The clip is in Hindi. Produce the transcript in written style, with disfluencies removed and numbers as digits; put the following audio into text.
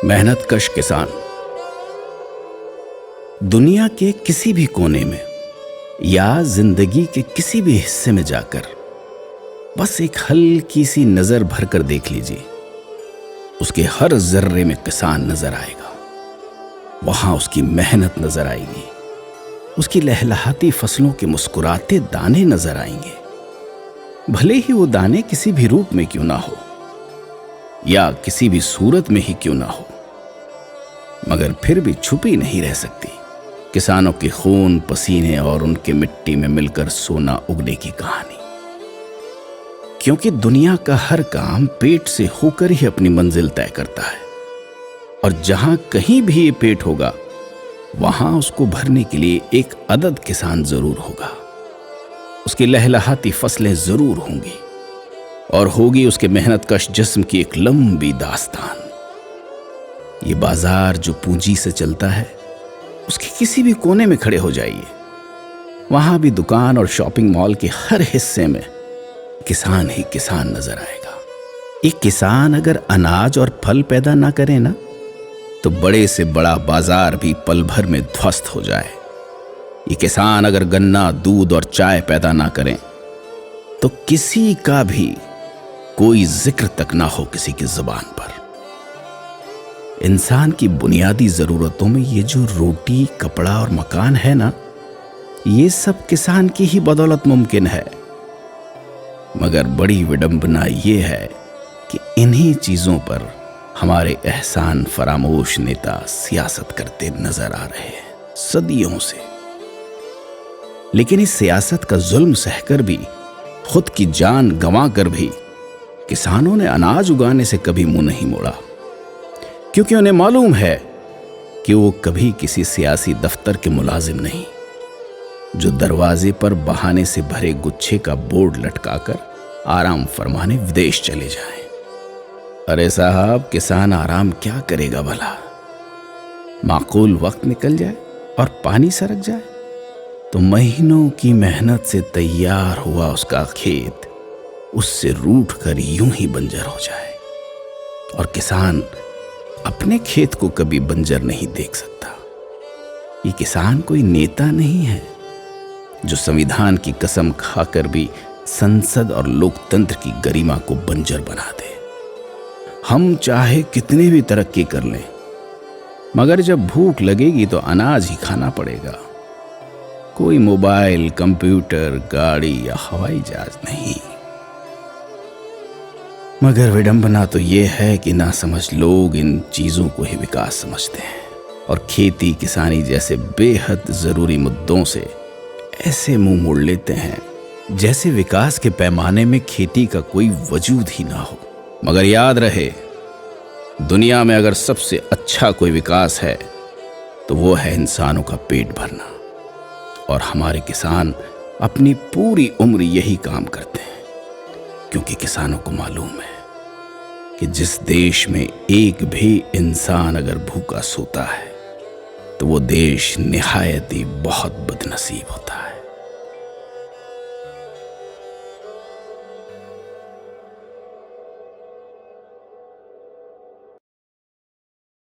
मेहनतकश किसान दुनिया के किसी भी कोने में या जिंदगी के किसी भी हिस्से में जाकर बस एक हल्की सी नजर भरकर देख लीजिए, उसके हर जर्रे में किसान नजर आएगा। वहां उसकी मेहनत नजर आएगी, उसकी लहलहाती फसलों के मुस्कुराते दाने नजर आएंगे। भले ही वो दाने किसी भी रूप में क्यों ना हो या किसी भी सूरत में ही क्यों ना हो, मगर फिर भी छुपी नहीं रह सकती किसानों के खून, पसीने और उनके मिट्टी में मिलकर सोना उगने की कहानी। क्योंकि दुनिया का हर काम पेट से होकर ही अपनी मंजिल तय करता है, और जहां कहीं भी ये पेट होगा वहां उसको भरने के लिए एक अदद किसान जरूर होगा। उसकी लहलहाती फसलें जरूर होंगी और होगी उसके मेहनतकश जिस्म की एक लंबी दास्तान। ये बाजार जो पूंजी से चलता है, उसके किसी भी कोने में खड़े हो जाइए, वहां भी दुकान और शॉपिंग मॉल के हर हिस्से में किसान ही किसान नजर आएगा। एक किसान अगर अनाज और फल पैदा ना करे ना, तो बड़े से बड़ा बाजार भी पल भर में ध्वस्त हो जाए। ये किसान अगर गन्ना, दूध और चाय पैदा ना करें, तो किसी का भी कोई जिक्र तक ना हो किसी की जुबान पर। इंसान की बुनियादी जरूरतों में ये जो रोटी, कपड़ा और मकान है ना, ये सब किसान की ही बदौलत मुमकिन है। मगर बड़ी विडंबना ये है कि इन्हीं चीजों पर हमारे एहसान फरामोश नेता सियासत करते नजर आ रहे हैं सदियों से। लेकिन इस सियासत का जुल्म सहकर भी, खुद की जान गंवाकर भी किसानों ने अनाज उगाने से कभी मुंह नहीं मोड़ा, क्योंकि उन्हें मालूम है कि वो कभी किसी सियासी दफ्तर के मुलाजिम नहीं, जो दरवाजे पर बहाने से भरे गुच्छे का बोर्ड लटकाकर आराम फरमाने विदेश चले जाएं। अरे साहब, किसान आराम क्या करेगा भला? माकूल वक्त निकल जाए और पानी सरक जाए तो महीनों की मेहनत से तैयार हुआ उसका खेत उससे रूठ कर यूं ही बंजर हो जाए। और किसान अपने खेत को कभी बंजर नहीं देख सकता। ये किसान कोई नेता नहीं है जो संविधान की कसम खाकर भी संसद और लोकतंत्र की गरिमा को बंजर बना दे। हम चाहे कितनी भी तरक्की कर लें, मगर जब भूख लगेगी तो अनाज ही खाना पड़ेगा। कोई मोबाइल, कंप्यूटर, गाड़ी या हवाई जहाज नहीं। मगर विडंबना तो यह है कि ना समझ लोग इन चीजों को ही विकास समझते हैं और खेती, किसानी जैसे बेहद जरूरी मुद्दों से ऐसे मुंह मोड़ लेते हैं जैसे विकास के पैमाने में खेती का कोई वजूद ही ना हो। मगर याद रहे, दुनिया में अगर सबसे अच्छा कोई विकास है तो वो है इंसानों का पेट भरना। और हमारे किसान अपनी पूरी उम्र यही काम करते हैं, क्योंकि किसानों को मालूम है कि जिस देश में एक भी इंसान अगर भूखा सोता है तो वो देश निहायत ही बहुत बदनसीब होता है।